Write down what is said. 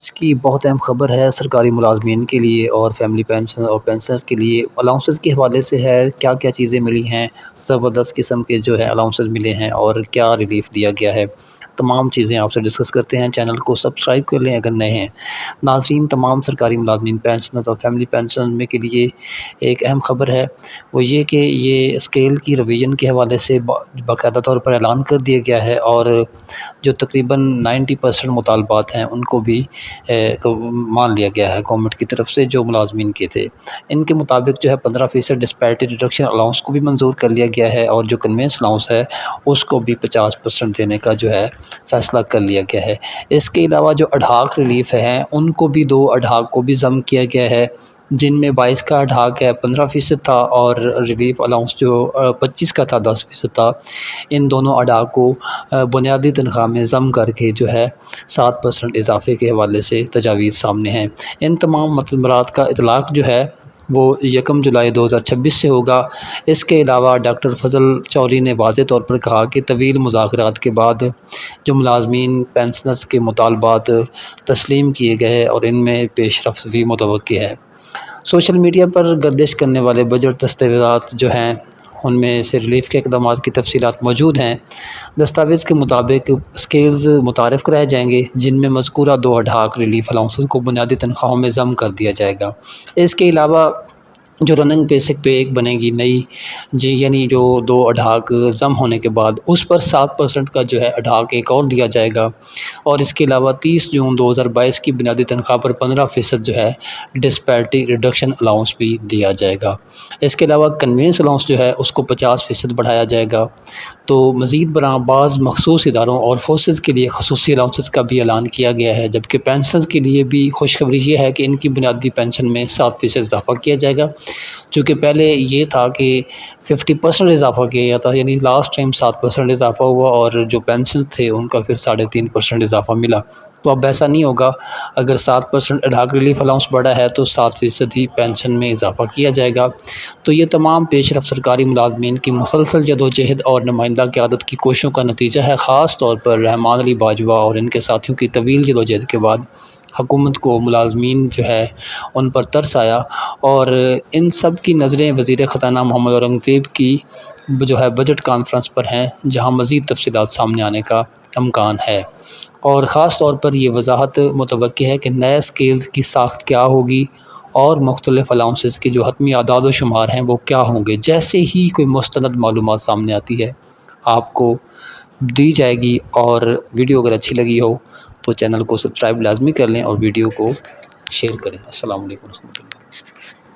آج کی بہت اہم خبر ہے سرکاری ملازمین کے لیے اور فیملی پینشن اور پینشنز کے لیے الاؤنسز کے حوالے سے ہے. کیا کیا چیزیں ملی ہیں، زبردست قسم کے جو ہے الاؤنسز ملے ہیں اور کیا ریلیف دیا گیا ہے، تمام چیزیں آپ سے ڈسکس کرتے ہیں. چینل کو سبسکرائب کر لیں اگر نئے ہیں. ناظرین، تمام سرکاری ملازمین پینشنز اور فیملی پینشن میں کے لیے ایک اہم خبر ہے، وہ یہ کہ یہ اسکیل کی ریویژن کے حوالے سے باقاعدہ طور پر اعلان کر دیا گیا ہے، اور جو تقریباً 90% مطالبات ہیں ان کو بھی مان لیا گیا ہے گورنمنٹ کی طرف سے جو ملازمین کے تھے. ان کے مطابق جو ہے 15% ڈسپیرٹی ریڈکشن الاؤنس کو بھی منظور کر لیا گیا ہے، اور جو کنوینس الاؤنس ہے اس کو بھی 50% دینے کا جو ہے فیصلہ کر لیا گیا ہے. اس کے علاوہ جو اڈھاک ریلیف ہیں ان کو بھی 2 اڈھاک کو بھی ضم کیا گیا ہے، جن میں 22 کا اڈھاک ہے 15% تھا، اور ریلیف الاؤنس جو 25 کا تھا 10% تھا. ان دونوں اڈھاک کو بنیادی تنخواہ میں ضم کر کے جو ہے 7% اضافے کے حوالے سے تجاویز سامنے ہیں. ان تمام مطالبات کا اطلاق جو ہے وہ 1 جولائی 2026 سے ہوگا. اس کے علاوہ ڈاکٹر فضل چوہدری نے واضح طور پر کہا کہ طویل مذاکرات کے بعد جو ملازمین پینشنرز کے مطالبات تسلیم کیے گئے اور ان میں پیش رفت بھی متوقع ہے. سوشل میڈیا پر گردش کرنے والے بجٹ دستاویزات جو ہیں ان میں سے ریلیف کے اقدامات کی تفصیلات موجود ہیں. دستاویز کے مطابق اسکیلز متعارف کرائے جائیں گے جن میں مذکورہ 2 اڈھاک ریلیف الاؤنسز کو بنیادی تنخواہوں میں ضم کر دیا جائے گا. اس کے علاوہ جو رننگ بیسک پے ایک بنے گی نئی یعنی جو 2 اڈھاک ضم ہونے کے بعد اس پر 7% کا جو ہے اڈھاک ایک اور دیا جائے گا. اور اس کے علاوہ 30 جون 2022 کی بنیادی تنخواہ پر 15% جو ہے ڈسپیرٹی ریڈکشن الاؤنس بھی دیا جائے گا. اس کے علاوہ کنوینس الاؤنس جو ہے اس کو 50% بڑھایا جائے گا. تو مزید برآں بعض مخصوص اداروں اور فورسز کے لیے خصوصی الاؤنسز کا بھی اعلان کیا گیا ہے، جبکہ پینشنز کے لیے بھی خوشخبری یہ ہے کہ ان کی بنیادی پینشن میں 7% اضافہ کیا جائے گا. چونکہ پہلے یہ تھا کہ 50% اضافہ کیا جاتا، یعنی لاسٹ ٹائم 7% اضافہ ہوا اور جو پینشن تھے ان کا پھر 3.5% اضافہ ملا. تو اب ایسا نہیں ہوگا، اگر 7% اڈھاک ریلیف الاؤنس بڑھا ہے تو 7% ہی پینشن میں اضافہ کیا جائے گا. تو یہ تمام پیش رفت سرکاری ملازمین کی مسلسل جدوجہد اور نمائندہ قیادت کی کوششوں کا نتیجہ ہے. خاص طور پر رحمان علی باجوہ اور ان کے ساتھیوں کی طویل جدوجہد کے بعد حکومت کو ملازمین جو ہے ان پر ترس آیا، اور ان سب کی نظریں وزیر خزانہ محمد اورنگزیب کی جو ہے بجٹ کانفرنس پر ہیں، جہاں مزید تفصیلات سامنے آنے کا امکان ہے. اور خاص طور پر یہ وضاحت متوقع ہے کہ نئے اسکیلز کی ساخت کیا ہوگی اور مختلف الاؤنسز کے جو حتمی اعداد و شمار ہیں وہ کیا ہوں گے. جیسے ہی کوئی مستند معلومات سامنے آتی ہے آپ کو دی جائے گی. اور ویڈیو اگر اچھی لگی ہو تو چینل کو سبسکرائب لازمی کر لیں اور ویڈیو کو شیئر کریں. السلام علیکم ورحمۃ اللہ.